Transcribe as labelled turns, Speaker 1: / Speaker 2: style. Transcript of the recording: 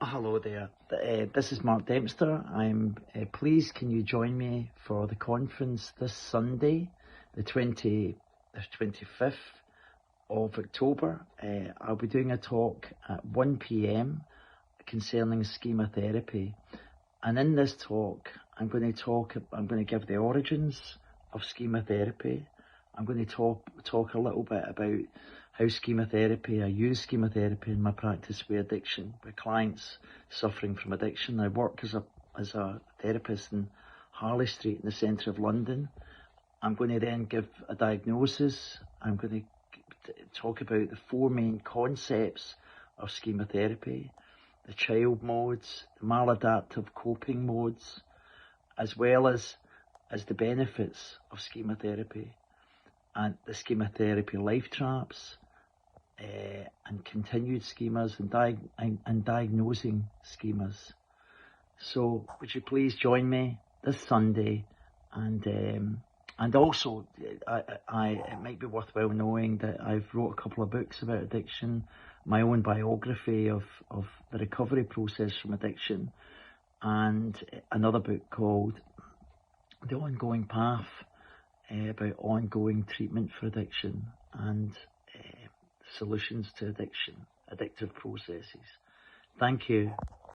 Speaker 1: Hello there, this is Mark Dempster. I'm pleased, can you join me for the conference this Sunday, the 25th of October. I'll be doing a talk at 1 p.m. concerning schema therapy. And in this talk, I'm going to give the origins of schema therapy. I'm going to talk a little bit about how schema therapy, I use schema therapy in my practice with addiction, with clients suffering from addiction. I work as a therapist in Harley Street in the centre of London. I'm going to then give a diagnosis. I'm going to talk about the four main concepts of schema therapy, the child modes, the maladaptive coping modes, as well as the benefits of schema therapy and the schema therapy life traps, and continued schemas and diagnosing schemas. So would you please join me this Sunday, and also it might be worthwhile knowing that I've wrote a couple of books about addiction, my own biography of the recovery process from addiction, and another book called The Ongoing Path, about ongoing treatment for addiction and solutions to addiction, addictive processes. Thank you.